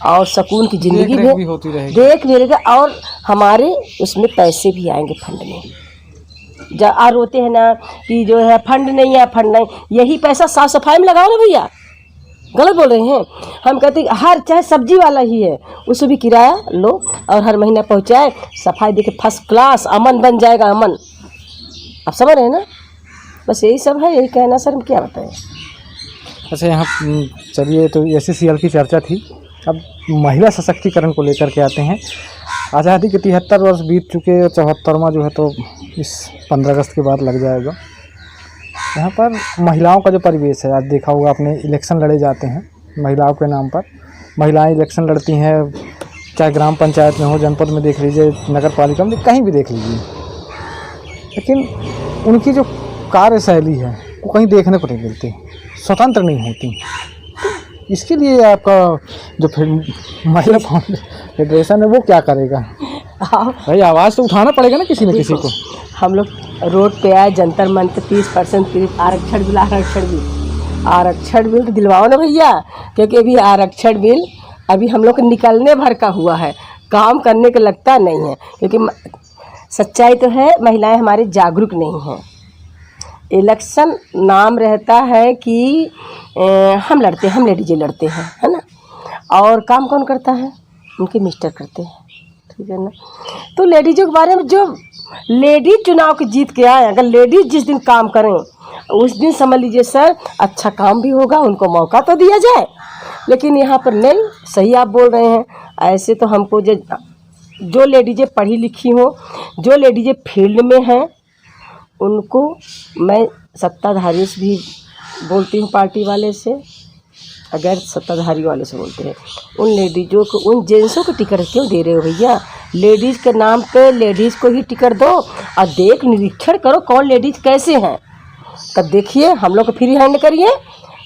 और सुकून की ज़िंदगी भी होती रहेगी, देख मिलेगा, और हमारे उसमें पैसे भी आएंगे फंड में। जब रोते हैं ना कि जो है फंड नहीं है, फंड नहीं, यही पैसा साफ सफाई में लगाओ ना भैया। गलत बोल रहे हैं? हम कहते हैं हर चाहे सब्जी वाला ही है, उसको भी किराया लो और हर महीना पहुंचाए, सफाई देके फर्स्ट क्लास, अमन बन जाएगा, अमन। आप समझ रहे हैं ना? बस यही सब है, यही कहना सर, हम क्या बताएं। अच्छा, यहाँ चलिए, तो SCCL की चर्चा थी, अब महिला सशक्तिकरण को लेकर के आते हैं। आज़ादी के 73 वर्ष बीत चुके, 74वां जो है तो इस 15 अगस्त के बाद लग जाएगा। यहाँ पर महिलाओं का जो परिवेश है, आज देखा होगा आपने, इलेक्शन लड़े जाते हैं महिलाओं के नाम पर, महिलाएं इलेक्शन लड़ती हैं, चाहे ग्राम पंचायत में हो, जनपद में देख लीजिए, नगर पालिका में, कहीं भी देख लीजिए, लेकिन उनकी जो कार्यशैली है वो कहीं देखने को नहीं मिलती, स्वतंत्र नहीं होती। इसके लिए आपका जो फिर महिला फेडरेशन है वो क्या करेगा? भाई आवाज़ तो उठाना पड़ेगा ना किसी न किसी को। हम लोग रोड पे आए, जंतर मंतर 30% आरक्षण बिल तो दिलवाओ ना भैया, क्योंकि अभी आरक्षण बिल अभी हम लोग निकलने भर का हुआ है, काम करने का लगता नहीं है, क्योंकि सच्चाई तो है महिलाएं हमारे जागरूक नहीं हैं। इलेक्शन नाम रहता है कि हम लड़ते हैं, हम लेडीजें लड़ते हैं, है ना, और काम कौन करता है? उनके मिस्टर करते हैं, ठीक है ना। तो लेडीज़ों के बारे में, जो लेडीज चुनाव के जीत के आए, अगर लेडीज जिस दिन काम करें उस दिन समझ लीजिए सर अच्छा काम भी होगा, उनको मौका तो दिया जाए। लेकिन यहाँ पर नहीं, सही आप बोल रहे हैं। ऐसे तो हमको जो लेडीजें पढ़ी लिखी हो, जो लेडीजें फील्ड में हैं, उनको मैं सत्ताधारी से भी बोलती हूँ, पार्टी वाले से, अगर सत्ताधारी वाले से बोलते हैं, उन लेडीज़ों को, उन जेंट्सों को टिकट क्यों दे रहे हो भैया? लेडीज़ के नाम पे लेडीज़ को ही टिकट दो और देख निरीक्षण करो कौन लेडीज़ कैसे हैं, तब देखिए हम लोग को फ्री हैंड करिए।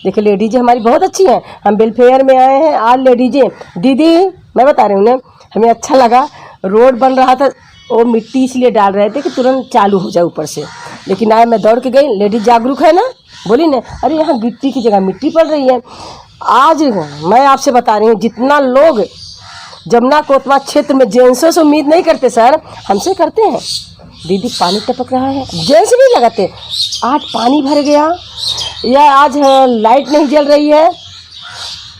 देखिए लेडीज़ें हमारी बहुत अच्छी हैं, हम वेलफेयर में आए हैं, आज लेडीज़ें दीदी, मैं बता रही हूँ ना, हमें अच्छा लगा, रोड बन रहा था, वो मिट्टी इसलिए डाल रहे थे कि तुरंत चालू हो जाए ऊपर से, लेकिन आज मैं दौड़ के गई, लेडीज़ जागरूक है ना, बोली ना, अरे यहाँ गिट्टी की जगह मिट्टी पड़ रही है। आज मैं आपसे बता रही हूँ, जितना लोग जमुना कोतवा क्षेत्र में जेंट्सों से उम्मीद नहीं करते सर, हमसे करते हैं। दीदी पानी टपक रहा है, जेंट्स भी लगाते, आज पानी भर गया या आज लाइट नहीं जल रही है,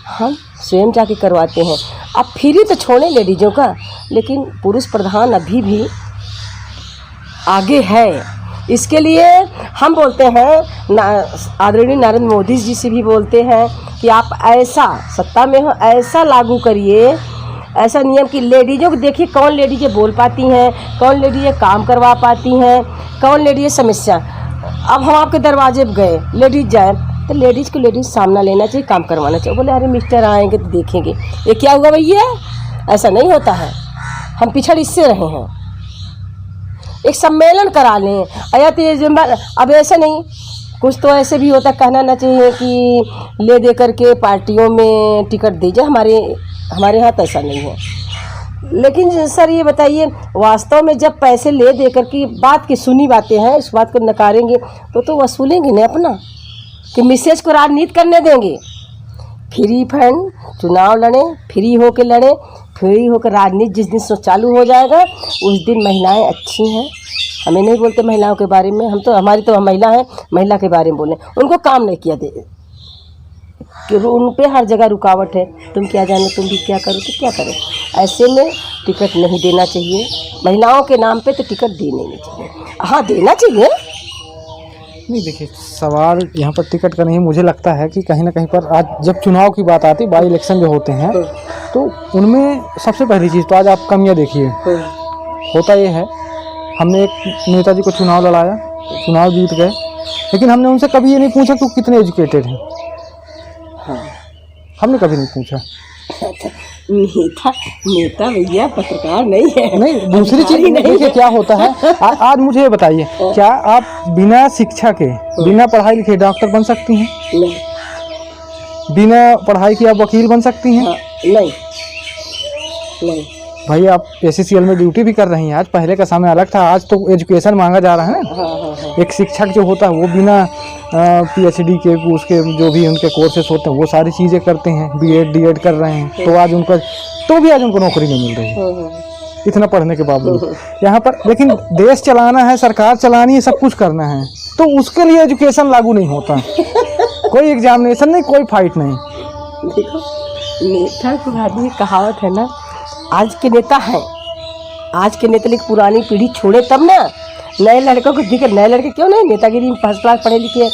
हम स्वयं जाके करवाते हैं। अब फ्री तो छोड़ें लेडीज़ों का, लेकिन पुरुष प्रधान अभी भी आगे है। इसके लिए हम बोलते हैं, आदरणीय नरेंद्र मोदी जी से भी बोलते हैं कि आप ऐसा सत्ता में हो, ऐसा लागू करिए, ऐसा नियम कि लेडीज़ों को देखिए कौन लेडीज़ें बोल पाती हैं, कौन लेडीज़ें काम करवा पाती हैं, कौन लेडीज़ें समस्या। अब हम आपके दरवाजे पर गए, लेडीज़ जाए तो लेडीज़ को लेडीज़ सामना लेना चाहिए, काम करवाना चाहिए। बोले अरे मिस्टर आएंगे तो देखेंगे, ये क्या हुआ भैया? ऐसा नहीं होता है, हम पिछड़ इससे रहे हैं। एक सम्मेलन करा लें, आया तो ये अब ऐसा नहीं, कुछ तो ऐसे भी होता, कहना ना चाहिए कि ले दे करके पार्टियों में टिकट दीजिए, हमारे यहाँ तो ऐसा नहीं है। लेकिन सर ये बताइए, वास्तव में जब पैसे ले दे कर की बात की सुनी बातें हैं, इस बात को नकारेंगे तो वसूलेंगे नहीं अपना, कि मिसेज को राजनीति करने देंगे। फ्री फंड, चुनाव लड़ें, फ्री होकर लड़ें, फ्री होकर राजनीति जिस दिन से चालू हो जाएगा उस दिन महिलाएं अच्छी हैं। हमें नहीं बोलते महिलाओं के बारे में, हम तो, हमारी तो महिला है, महिला के बारे में बोलें, उनको काम नहीं किया दे, कि उन पे हर जगह रुकावट है। तुम क्या जानो, तुम भी क्या करो तो क्या करो। ऐसे में टिकट नहीं देना चाहिए, महिलाओं के नाम पे तो टिकट देने नहीं चाहिए। हाँ, देना चाहिए। नहीं देखिए, सवाल यहाँ पर टिकट का नहीं, मुझे लगता है कि कहीं ना कहीं पर आज जब चुनाव की बात आती है, बाई इलेक्शन जो होते हैं, तो उनमें सबसे पहली चीज़ तो आज आप कमियाँ देखिए। होता ये है, हमने एक नेताजी को चुनाव लड़ाया, चुनाव जीत गए, लेकिन हमने उनसे कभी ये नहीं पूछा कि वो कितने एजुकेटेड हैं। हाँ, हमने कभी नहीं पूछा। नेता भैया पत्रकार नहीं है। नहीं, दूसरी चीज देखिए क्या होता है। आज मुझे ये बताइए, क्या आप बिना शिक्षा के, बिना पढ़ाई लिखे डॉक्टर बन सकती हैं? नहीं। बिना पढ़ाई के आप वकील बन सकती हैं? नहीं नहीं। भाई आप एससीसीएल में ड्यूटी भी कर रही हैं। आज पहले का समय अलग था, आज तो एजुकेशन मांगा जा रहा है ना। हाँ। एक शिक्षक जो होता है वो बिना पीएचडी के, उसके जो भी उनके कोर्सेस होते हैं वो सारी चीज़ें करते हैं, बीएड डीएड कर रहे हैं, तो आज उनको नौकरी नहीं मिल रही है इतना पढ़ने के बावजूद। यहाँ पर लेकिन देश चलाना है, सरकार चलानी है, सब कुछ करना है, तो उसके लिए एजुकेशन लागू नहीं होता। कोई एग्जामिनेशन नहीं, कोई फाइट नहीं। देखो, नेता को आदमी कहावत है ना, आज के नेता हैं, आज के नेता, लेकिन पुरानी पीढ़ी छोड़े तब ना। नए लड़कों को दिखे, नए लड़के क्यों नहीं, नेतागिरी में फर्स्ट क्लास पढ़े लिखे,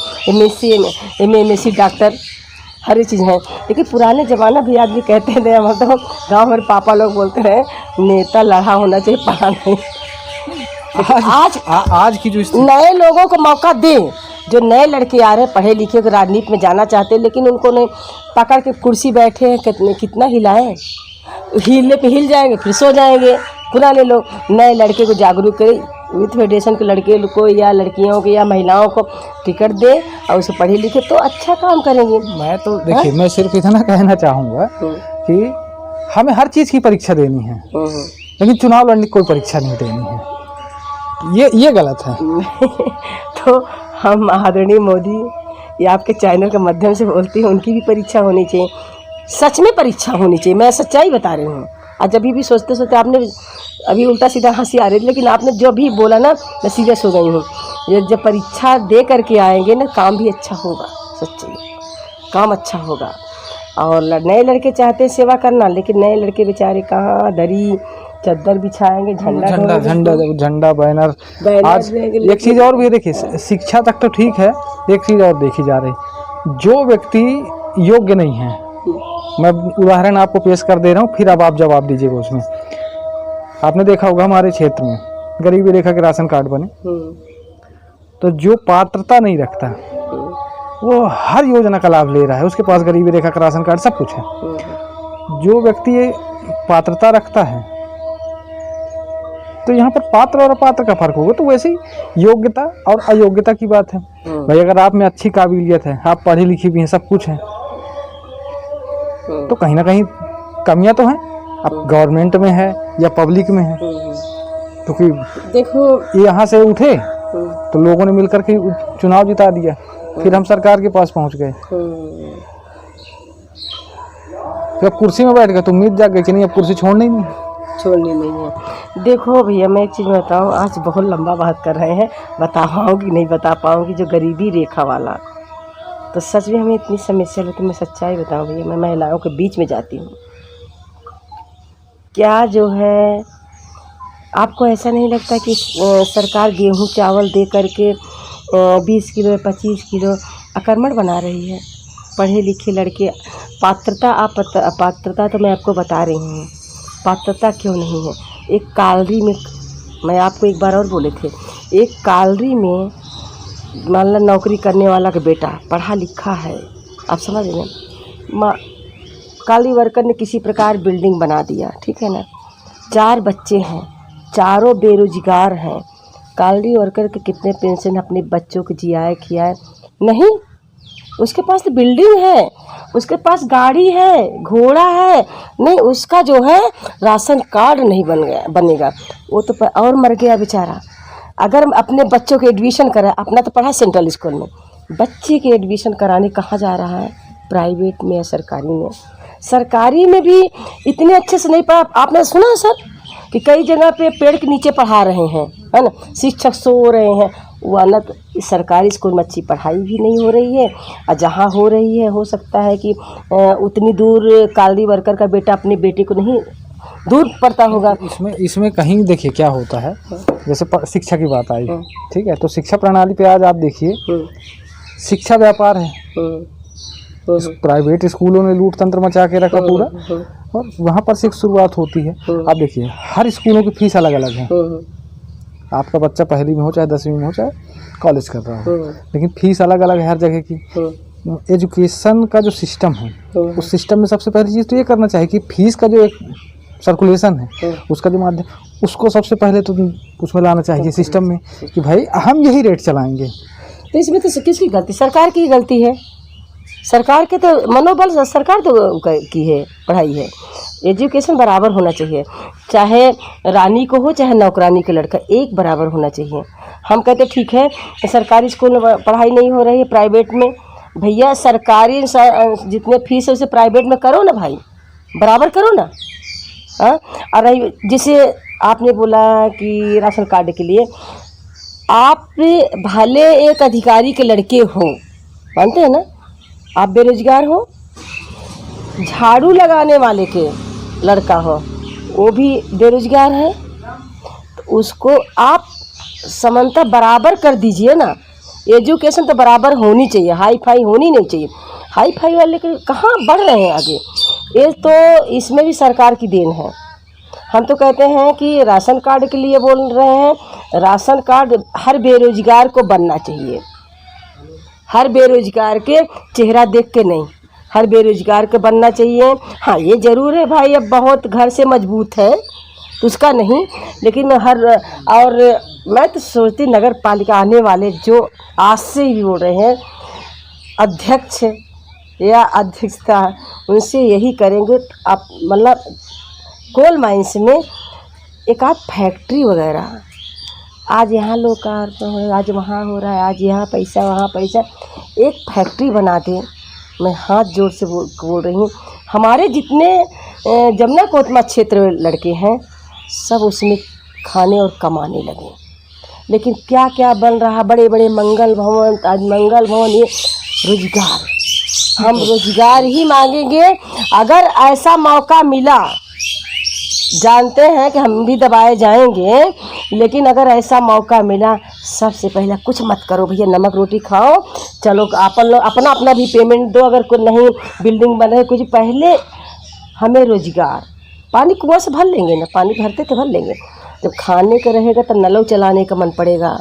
MSc डॉक्टर हर चीज़ है। लेकिन पुराने ज़माना भी आदमी कहते थे, मतलब गाँव में पापा लोग बोलते रहे, नेता लड़ा होना चाहिए, पढ़ा नहीं। आज की जो नए लोगों को मौका दे, जो नए लड़के आ रहे हैं पढ़े लिखे के राजनीति में जाना चाहते हैं, लेकिन उनको नहीं पकड़ के कुर्सी बैठे हैं, कितना हिलाएं, हिले पे हिल जाएंगे, फिर सो जाएंगे। पुराने लोग नए लड़के को जागरूक करें, यूथ फेडरेशन के लड़के को या लड़कियों को या महिलाओं को टिकट दे और उसे पढ़े लिखे तो अच्छा काम करेंगे। मैं तो देखिए, मैं सिर्फ इतना कहना चाहूँगा कि हमें हर चीज़ की परीक्षा देनी है, लेकिन चुनाव लड़ने की कोई परीक्षा नहीं देनी है, ये गलत है। तो हम आदरणीय मोदी या आपके चैनल के माध्यम से बोलती हूँ, उनकी भी परीक्षा होनी चाहिए, सच में परीक्षा होनी चाहिए। मैं सच्चाई बता रही हूँ। आज अभी भी सोचते सोचते आपने अभी उल्टा सीधा हंसी आ रही थी, लेकिन आपने जो भी बोला ना, मैं सीरियस हो गई हूँ। ये जब परीक्षा दे करके आएंगे ना, काम भी अच्छा होगा, सच्ची काम अच्छा होगा। और नए लड़के चाहते हैं सेवा करना, लेकिन नए लड़के बेचारे कहाँ दरी चादर बिछाएंगे, झंडा बैनर। आज एक चीज़ और भी देखिए, शिक्षा तक तो ठीक है, एक चीज़ और देखी जा रही, जो व्यक्ति योग्य नहीं है, मैं उदाहरण आपको पेश कर दे रहा हूँ, फिर अब आप जवाब दीजिएगा उसमें। आपने देखा होगा हमारे क्षेत्र में गरीबी रेखा के राशन कार्ड बने, तो जो पात्रता नहीं रखता वो हर योजना का लाभ ले रहा है, उसके पास गरीबी रेखा का राशन कार्ड सब कुछ है। जो व्यक्ति पात्रता रखता है, तो यहाँ पर पात्र और अपात्र का फर्क होगा। तो वैसे ही योग्यता और अयोग्यता की बात है। भाई अगर आप में अच्छी काबिलियत है, आप पढ़ी लिखी भी हैं, सब कुछ है, तो कहीं ना कहीं कमियां तो हैं। अब गवर्नमेंट में है या पब्लिक में है, क्योंकि देखो यहाँ से उठे तो लोगों ने मिलकर के चुनाव जिता दिया, फिर हम सरकार के पास पहुँच गए, फिर अब कुर्सी में बैठ गए तो उम्मीद जाग गई कि नहीं अब कुर्सी छोड़नी नहीं है। देखो भैया, मैं एक चीज़ बताऊँ, आज बहुत लंबा बात कर रहे हैं, बता पाऊँगी नहीं बता पाऊँगी। जो गरीबी रेखा वाला, तो सच में हमें इतनी समस्या होती है। मैं सच्चाई बताऊँ भैया, मैं महिलाओं के बीच में जाती हूँ, क्या जो है, आपको ऐसा नहीं लगता कि सरकार गेहूँ चावल दे करके 20 किलो 25 किलो अकर्मण बना रही है? पढ़े लिखे लड़के पात्रता, अपात्रता तो मैं आपको बता रही हूँ, पात्रता क्यों नहीं है। एक कालरी में, मैं आपको एक बार और बोले थे, एक कालरी में मान लो नौकरी करने वाला का बेटा पढ़ा लिखा है, आप समझ रहे, काली वर्कर ने किसी प्रकार बिल्डिंग बना दिया, ठीक है ना, 4 बच्चे हैं, चारों बेरोजगार हैं। काली वर्कर के कितने पेंशन अपने बच्चों को जियाए खियाए? नहीं, उसके पास तो बिल्डिंग है, उसके पास गाड़ी है, घोड़ा है, नहीं उसका जो है राशन कार्ड नहीं बनेगा, वो तो और मर गया बेचारा। अगर अपने बच्चों के एडमिशन करा, अपना तो पढ़ा सेंट्रल स्कूल में, बच्चे के एडमिशन कराने कहाँ जा रहा है? प्राइवेट में या सरकारी में? सरकारी में भी इतने अच्छे से नहीं पढ़ा। आपने सुना सर, कि कई जगह पे पेड़ के नीचे पढ़ा रहे हैं, है ना, शिक्षक सो रहे हैं, वरना तो सरकारी स्कूल में अच्छी पढ़ाई भी नहीं हो रही है। और जहाँ हो रही है, हो सकता है कि उतनी दूर काली वर्कर का बेटा अपने बेटे को नहीं दूर पड़ता होगा। इसमें कहीं देखिए क्या होता है, जैसे शिक्षा की बात आई, ठीक है, तो शिक्षा प्रणाली पे आज आप देखिए, शिक्षा व्यापार है। प्राइवेट स्कूलों ने लूट तंत्र मचा के रखा पूरा, और वहाँ पर से एक शुरुआत होती है। आप देखिए हर स्कूलों की फीस अलग अलग है। आपका बच्चा पहली में हो चाहे 10वीं में हो चाहे कॉलेज कर रहा हो, लेकिन फीस अलग अलग है हर जगह की। एजुकेशन का जो सिस्टम है, उस सिस्टम में सबसे पहली चीज़ तो ये करना चाहिए कि फीस का जो एक सर्कुलेशन है, उसका जो माध्यम, उसको सबसे पहले तो उसमें लाना चाहिए सिस्टम में कि भाई हम यही रेट चलाएंगे। तो इसमें तो किसकी गलती? सरकार की गलती है। सरकार के तो मनोबल सरकार तो की है, पढ़ाई है, एजुकेशन बराबर होना चाहिए, चाहे रानी को हो चाहे नौकरानी का लड़का, एक बराबर होना चाहिए। हम कहते ठीक है सरकारी स्कूल में पढ़ाई नहीं हो रही है, प्राइवेट में, भैया सरकारी जितने फीस है उसे प्राइवेट में करो ना भाई, बराबर करो ना। हाँ, और जैसे आपने बोला कि राशन कार्ड के लिए, आप भले एक अधिकारी के लड़के हो, मानते हैं ना, आप बेरोजगार हो, झाड़ू लगाने वाले के लड़का हो, वो भी बेरोजगार है, तो उसको आप समानता बराबर कर दीजिए ना। एजुकेशन तो बराबर होनी चाहिए, हाई फाई होनी नहीं चाहिए। हाई फाई वाले के कहाँ बढ़ रहे हैं आगे, ये तो इसमें भी सरकार की देन है। हम तो कहते हैं कि राशन कार्ड के लिए बोल रहे हैं, राशन कार्ड हर बेरोजगार को बनना चाहिए, हर बेरोजगार के चेहरा देख के नहीं, हर बेरोजगार को बनना चाहिए। हाँ ये ज़रूर है भाई, अब बहुत घर से मजबूत है तो उसका नहीं, लेकिन और मैं तो सोचती नगर पालिका आने वाले जो आज से ही बोल रहे हैं अध्यक्ष या अध्यक्षता, उनसे यही करेंगे आप, मतलब कोल माइंस में एक आध फैक्ट्री वगैरह, आज यहाँ लोकार्पण हो, आज वहाँ हो रहा है, आज यहाँ पैसा वहाँ पैसा, एक फैक्ट्री बना दें। मैं हाथ जोड़ से बोल रही हूँ, हमारे जितने जमुना कोतमा क्षेत्र में लड़के हैं सब उसमें खाने और कमाने लगे, लेकिन क्या क्या बन रहा, बड़े बड़े मंगल भवन, आज मंगल भवन, ये रोजगार, हम रोजगार ही मांगेंगे। अगर ऐसा मौका मिला, जानते हैं कि हम भी दबाए जाएंगे, लेकिन अगर ऐसा मौका मिला, सबसे पहले कुछ मत करो भैया, नमक रोटी खाओ, चलो अपना अपना भी पेमेंट दो, अगर कुछ नहीं बिल्डिंग बन रही कुछ, पहले हमें रोजगार, पानी कुआं से भर लेंगे ना, पानी भरते तो भर लेंगे, जब खाने का रहेगा तो नलों चलाने का मन पड़ेगा,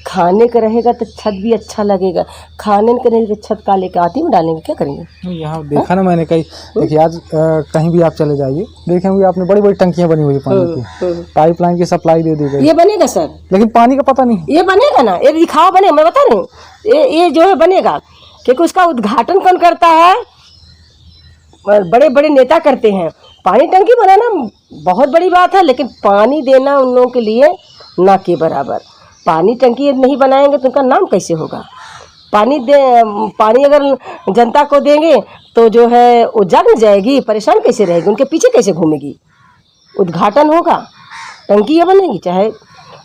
खाने का रहेगा तो छत भी अच्छा लगेगा, खाने का नहीं तो छत काले के आती में डालेंगे, क्या करेंगे। यहाँ देखा ना मैंने कहीं, देखिए आज कहीं भी आप चले जाइए, देखेंगे आपने बड़ी बड़ी टंकियां बनी हुई है पानी की, पाइपलाइन की सप्लाई दे दी गई। ये बनेगा सर, लेकिन पानी का पता नहीं, ये बनेगा ना, ये दिखाओ बने, मैं बता रही हूँ, ये जो है बनेगा, क्योंकि उसका उद्घाटन कौन करता है, बड़े बड़े नेता करते हैं। पानी टंकी बनाना बहुत बड़ी बात है, लेकिन पानी देना उन लोगों के लिए ना के बराबर। पानी टंकी नहीं बनाएंगे तो उनका नाम कैसे होगा। पानी अगर जनता को देंगे तो जो है वो जग जाएगी, परेशान कैसे रहेगी, उनके पीछे कैसे घूमेगी। उद्घाटन होगा, टंकी बनेगी, चाहे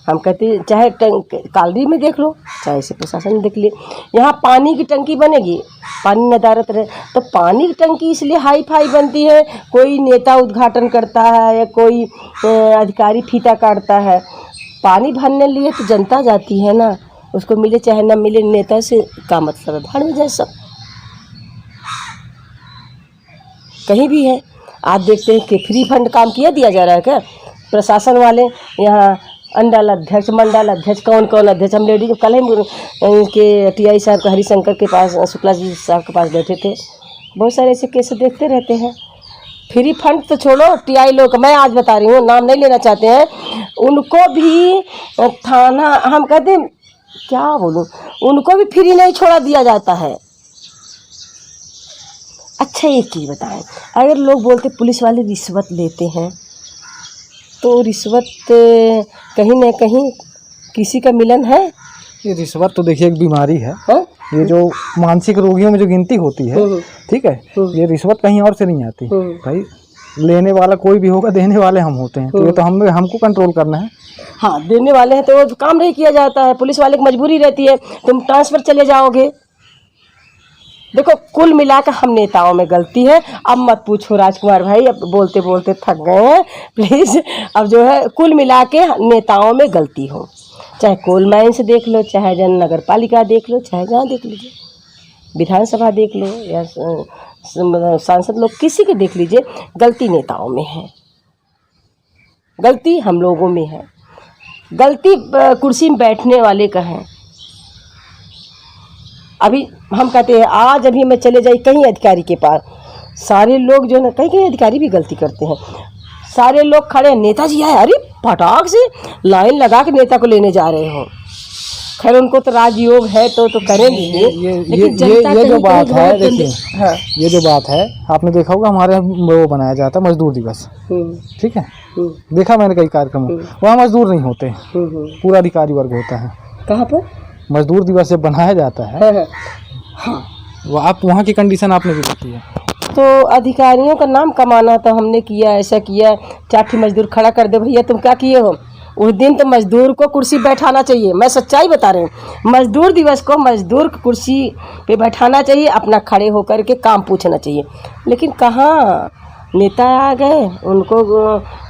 हम कहते चाहे कालरी में देख लो, चाहे से प्रशासन में देख लिए, यहाँ पानी की टंकी बनेगी, पानी नदारत रहे। तो पानी की टंकी इसलिए हाई फाई बनती है, कोई नेता उद्घाटन करता है या कोई अधिकारी फीता काटता है, पानी भरने लिए तो जनता जाती है ना, उसको मिले चाहे ना मिले, नेता से का मतलब है, भाड़ में जाए सब। कहीं भी है, आप देखते हैं कि फ्री फंड काम किया दिया जा रहा है क्या, प्रशासन वाले यहाँ अंडल अध्यक्ष, मंडल अध्यक्ष, कौन कौन अध्यक्ष, हम लेडीज कल ही के टीआई साहब का हरिशंकर के पास, शुक्ला जी साहब के पास बैठे थे, बहुत सारे ऐसे केस देखते रहते हैं। फ्री फंड तो छोड़ो, टीआई लोग, मैं आज बता रही हूँ, नाम नहीं लेना चाहते हैं, उनको भी थाना, हम कहते हैं क्या बोलूँ, उनको भी फ्री नहीं छोड़ा दिया जाता है। अच्छा एक चीज़ बताएं, अगर लोग बोलते पुलिस वाले रिश्वत लेते हैं, तो रिश्वत कहीं न कहीं किसी का मिलन है। ये रिश्वत तो देखिए एक बीमारी है, हा? ये जो मानसिक रोगियों में जो गिनती होती है, ठीक है, ये रिश्वत कहीं और से नहीं आती भाई, लेने वाला कोई भी होगा, देने वाले हम होते हैं, तो ये तो हमको कंट्रोल करना है। हाँ, देने वाले हैं तो काम नहीं किया जाता है, पुलिस वाले की मजबूरी रहती है, तुम ट्रांसफर चले जाओगे। देखो कुल मिलाकर हम नेताओं में गलती है। अब मत पूछो राजकुमार भाई, अब बोलते बोलते थक गए हैं, प्लीज़। अब जो है कुल मिला के नेताओं में गलती हो, चाहे कोल माइंस देख लो, चाहे जन नगर पालिका देख लो, चाहे जहाँ देख लीजिए, विधानसभा देख लो या सांसद लोग, किसी के देख लीजिए, गलती नेताओं में है, गलती हम लोगों में है, गलती कुर्सी में बैठने वाले का है। अभी हम कहते हैं आज अभी मैं चले जाए कहीं अधिकारी के पास, सारे लोग जो है ना, कहीं कहीं अधिकारी भी गलती करते हैं, सारे लोग खड़े हैं, नेताजी आए, अरे फटाक से लाइन लगा के नेता को लेने जा रहे हो। खैर उनको तो राजयोग है तो करेंगे ये जो बात है, देखिए, हाँ, ये जो बात है, आपने देखा होगा हमारे यहाँ वो बनाया जाता है मजदूर दिवस, ठीक है, देखा मैंने कई कार्यक्रम, वहाँ मजदूर नहीं होते, पूरा अधिकारी वर्ग होता है। कहाँ पर मजदूर दिवस जब बनाया जाता है, हाँ, वो आप वहाँ की कंडीशन आपने भी देखी है। तो अधिकारियों का नाम कमाना तो हमने किया, ऐसा किया, चाठी मजदूर खड़ा कर दे, भैया तुम क्या किए हो। उस दिन तो मजदूर को कुर्सी बैठाना चाहिए, मैं सच्चाई बता रही हूँ। मजदूर दिवस को मजदूर को कुर्सी पे बैठाना चाहिए, अपना खड़े होकर के काम पूछना चाहिए। लेकिन कहाँ नेता आ गए, उनको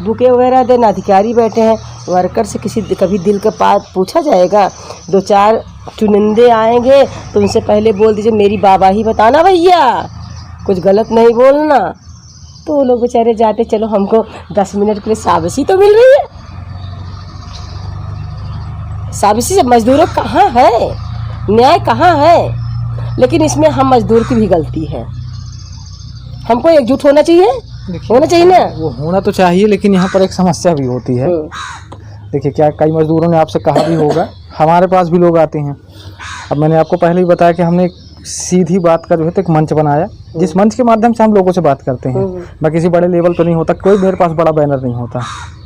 बुके वगैरह देना, अधिकारी बैठे हैं, वर्कर से कभी दिल का बात पूछा जाएगा। दो चार चुनिंदे आएंगे तो उनसे पहले बोल दीजिए मेरी बाबा ही बताना भैया, कुछ गलत नहीं बोलना। तो वो लोग बेचारे जाते, चलो हमको 10 मिनट के लिए शाबाशी तो मिल रही है। शाबाशी से मजदूरों कहाँ है, न्याय कहाँ है। लेकिन इसमें हम मजदूर की भी गलती है, हमको एकजुट होना चाहिए, होना चाहिए ना। वो होना तो चाहिए, लेकिन यहाँ पर एक समस्या भी होती है। देखिए, क्या कई मजदूरों ने आपसे कहा भी होगा, हमारे पास भी लोग आते हैं। अब मैंने आपको पहले ही बताया कि हमने सीधी बात का जो है तो एक मंच बनाया, जिस मंच के माध्यम से हम लोगों से बात करते हैं। मैं किसी बड़े लेवल पर नहीं होता, कोई मेरे पास बड़ा बैनर नहीं होता,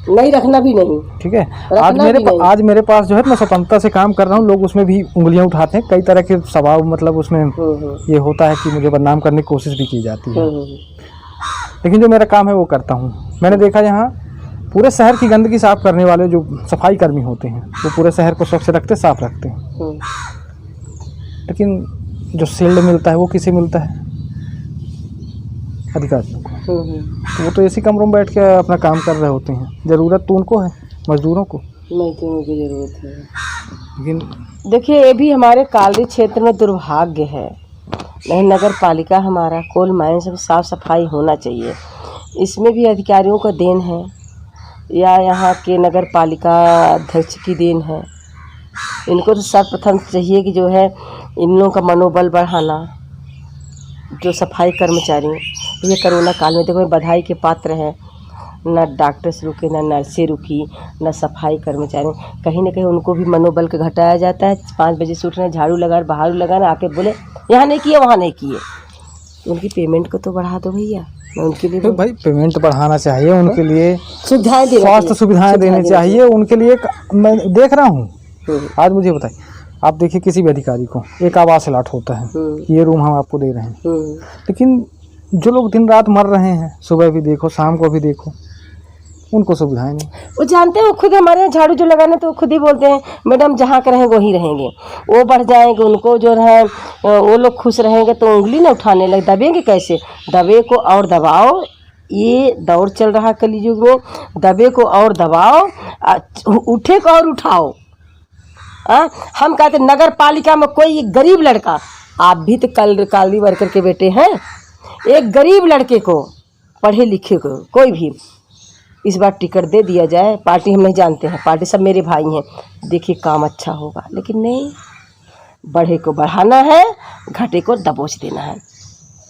नहीं रखना भी नहीं, ठीक है। आज मेरे पास जो है मैं स्वतंत्रता से काम कर रहा हूँ, लोग उसमें भी उंगलियां उठाते हैं, कई तरह के स्वभाव, मतलब उसमें ये होता है कि मुझे बदनाम करने की कोशिश भी की जाती है। लेकिन जो मेरा काम है वो करता हूँ। मैंने देखा यहाँ पूरे शहर की गंदगी साफ करने वाले जो सफाई कर्मी होते हैं, वो पूरे शहर को स्वच्छ रखते, साफ रखते हैं। लेकिन जो शील्ड मिलता है वो किसे मिलता है, अधिकारियों को। तो वो तो ऐसी कमरों में बैठ के अपना काम कर रहे होते हैं, ज़रूरत तो उनको है, मजदूरों को मजदूरों की ज़रूरत है। लेकिन देखिए, ये भी हमारे कालरी क्षेत्र में दुर्भाग्य है, नहीं नगर पालिका हमारा कोल माइन सब साफ़ सफाई होना चाहिए, इसमें भी अधिकारियों का देन है या यहाँ के नगर पालिका अध्यक्ष की देन है। इनको तो सर्वप्रथम चाहिए कि जो है इन लोगों का मनोबल बढ़ाना, जो सफाई कर्मचारी ये कोरोना काल में देखो बधाई के पात्र हैं, न डॉक्टर से रुके, न नर्सें रुकी, न सफाई कर्मचारी, कहीं ना कहीं उनको भी मनोबल का घटाया जाता है। 5 बजे से उठना, झाड़ू लगाना, बहारू लगाना, आके बोले यहाँ नहीं किए वहाँ नहीं किए, उनकी पेमेंट को तो बढ़ा दो भैया। मैं उनके लिए तो भाई पेमेंट बढ़ाना चाहिए, उनके लिए सुविधाएं देना, स्वास्थ्य सुविधाएं देनी चाहिए उनके लिए। मैं देख रहा हूँ आज, मुझे बताइए, आप देखिए किसी भी अधिकारी को एक आवास अलॉट होता है कि ये रूम हम आपको दे रहे हैं, लेकिन जो लोग दिन रात मर रहे हैं, सुबह भी देखो शाम को भी देखो, उनको सुविधाएं नहीं। वो जानते हैं, वो खुद हमारे यहाँ झाड़ू जो लगाने तो वो खुद ही बोलते हैं मैडम जहाँ के रहेंगे वहीं रहेंगे, वो बढ़ जाएंगे, उनको जो है वो लोग खुश रहेंगे तो उंगली ना उठाने लगे, दबेंगे कैसे, दबे को और दबाओ, ये दौर चल रहा कलयुग में, दबे को और दबाओ, उठे को और उठाओ। हम कहते नगर पालिका में कोई गरीब लड़का, आप भी तो काली वर्कर के बेटे हैं, एक गरीब लड़के को, पढ़े लिखे को, कोई भी इस बार टिकट दे दिया जाए, पार्टी हम नहीं जानते हैं, पार्टी सब मेरे भाई हैं, देखिए काम अच्छा होगा। लेकिन नहीं, बढ़े को बढ़ाना है, घटे को दबोच देना है,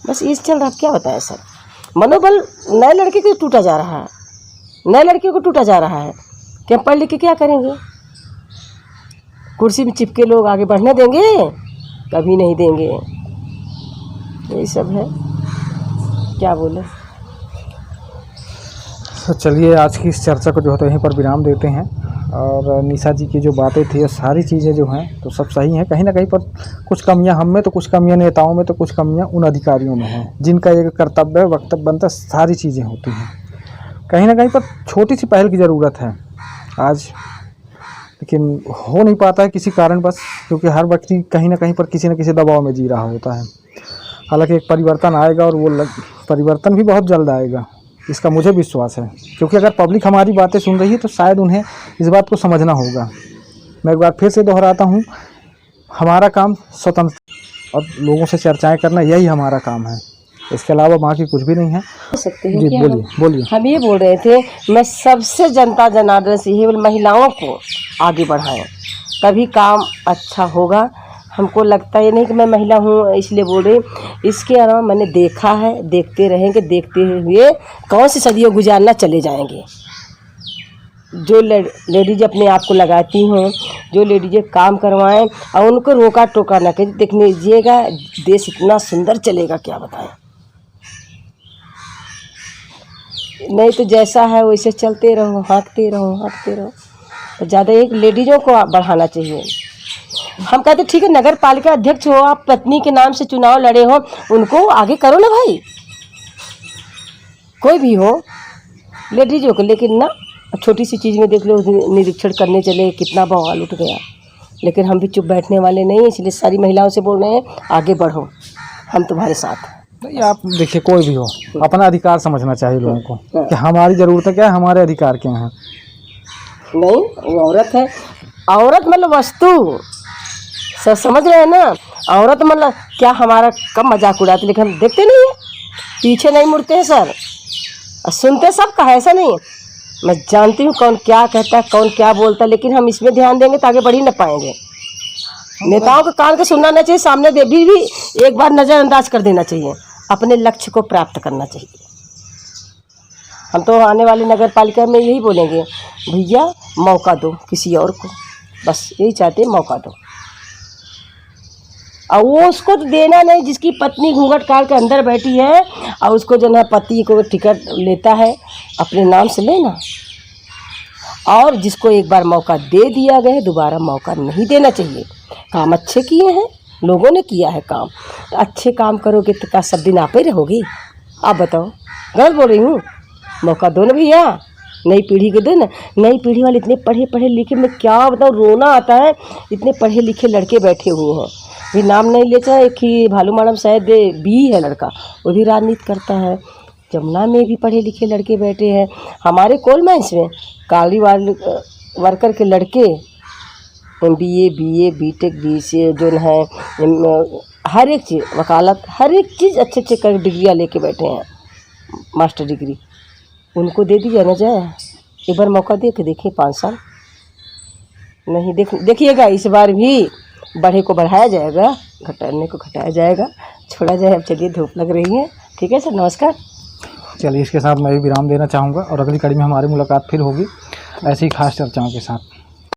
बस ये चल रहा। क्या बताएं सर, मनोबल नए लड़के को टूटा जा रहा है, नए लड़के को टूटा जा रहा है। क्या पढ़ लिख के क्या करेंगे, कुर्सी में चिपके लोग आगे बढ़ने देंगे, कभी नहीं देंगे। यही सब है, क्या बोले। तो चलिए आज की इस चर्चा को जो है तो यहीं पर विराम देते हैं। और निशा जी की जो बातें थी, सारी चीज़ें जो हैं तो सब सही हैं, कहीं ना कहीं पर कुछ कमियां हम में, तो कुछ कमियां नेताओं में, तो कुछ कमियां उन अधिकारियों में हैं जिनका एक कर्तव्य वक्तव्य बनता, सारी चीज़ें होती हैं। कहीं ना कहीं पर छोटी सी पहल की ज़रूरत है आज, लेकिन हो नहीं पाता है किसी कारणवश, क्योंकि हर व्यक्ति कहीं ना कहीं पर किसी न किसी दबाव में जी रहा होता है। हालांकि एक परिवर्तन आएगा और वो परिवर्तन भी बहुत जल्द आएगा, इसका मुझे विश्वास है। क्योंकि अगर पब्लिक हमारी बातें सुन रही है तो शायद उन्हें इस बात को समझना होगा। मैं एक बार फिर से दोहराता हूँ, हमारा काम स्वतंत्र और लोगों से चर्चाएं करना, यही हमारा काम है। इसके अलावा बाकी कुछ भी नहीं है। हो सकते हैं जी कि बोलिए बोलिए। हम ये बोल रहे थे, मैं सबसे जनता जनार्दन से ये महिलाओं को आगे बढ़ाएं, तभी काम अच्छा होगा। हमको लगता है नहीं कि मैं महिला हूँ इसलिए बोल रही, इसके अलावा मैंने देखा है, देखते रहेंगे, देखते हुए कौन सी सदियों गुजारना चले जाएंगे। जो लेडीज अपने आप को लगाती हों, जो लेडीज काम करवाएं और उनको रोका टोका ना करें। देखने लीजिएगा देश इतना सुंदर चलेगा, क्या बताएं। नहीं तो जैसा है वैसे चलते रहो, हाँकते रहो। तो ज़्यादा एक लेडीज़ों को बढ़ाना चाहिए। हम कहते ठीक है, नगर पालिका अध्यक्ष हो, आप पत्नी के नाम से चुनाव लड़े हो, उनको आगे करो ना भाई, कोई भी हो लेडीज़ों को। लेकिन ना, छोटी सी चीज़ में देख लो, निरीक्षण करने चले कितना बवाल उठ गया। लेकिन हम भी चुप बैठने वाले नहीं, इसलिए सारी महिलाओं से बोल रहे हैं आगे बढ़ो, हम तुम्हारे साथ हैं। नहीं, आप देखिए, कोई भी हो अपना अधिकार समझना चाहिए लोगों को कि हमारी ज़रूरत क्या है, हमारे अधिकार क्या हैं। नहीं, वो औरत है, औरत मतलब वस्तु, सब समझ रहे हैं ना। औरत मतलब क्या, हमारा कम मजाक उड़ाते, लेकिन हम देखते नहीं है, पीछे नहीं मुड़ते हैं सर, और सुनते सबका है, ऐसा नहीं है। मैं जानती हूँ कौन क्या कहता है, कौन क्या बोलता है, लेकिन हम इसमें ध्यान देंगे तो आगे बढ़ ही न पाएंगे। नेताओं के कान को सुनना नहीं चाहिए, सामने दे भी एक बार नज़रअंदाज कर देना चाहिए, अपने लक्ष्य को प्राप्त करना चाहिए। हम तो आने वाली नगर पालिका में यही बोलेंगे, भैया मौका दो किसी और को, बस यही चाहते हैं, मौका दो। और वो उसको तो देना नहीं जिसकी पत्नी घूंघट काट के अंदर बैठी है, और उसको जो है पति को टिकट लेता है अपने नाम से लेना। और जिसको एक बार मौका दे दिया गया, दोबारा मौका नहीं देना चाहिए। काम अच्छे किए हैं, लोगों ने किया है काम, तो अच्छे काम करोगे तो क्या सब दिन आप ही रहोगी? आप बताओ, गलत बोल रही हूँ? मौका दो ना भैया, नई पीढ़ी को दो ना। नई पीढ़ी वाले इतने पढ़े लिखे, में क्या बताऊँ, रोना आता है। इतने पढ़े लिखे लड़के बैठे हुए हैं, भी नाम नहीं लेता है कि भालू मैडम शायद बी है लड़का, वो भी राजनीति करता है। जमुना में भी पढ़े लिखे लड़के बैठे हैं, हमारे कोल माइंस में काली वर्कर के लड़के MBA BA BTech BCA जो है, हर एक चीज़, वकालत, हर एक चीज़ अच्छे कर डिग्रियाँ लेके बैठे हैं, मास्टर डिग्री। उनको दे दी जाना जाए, एक बार मौका दे के देखिए, 5 साल नहीं देखिएगा, इस बार भी बढ़े को बढ़ाया जाएगा, घटाने को घटाया जाएगा, छोड़ा जाए। अब चलिए, धूप लग रही है। ठीक है सर, नमस्कार। चलिए, इसके साथ मैं भी विराम देना चाहूँगा और अगली कड़ी में हमारी मुलाकात फिर होगी ऐसी खास चर्चाओं के साथ।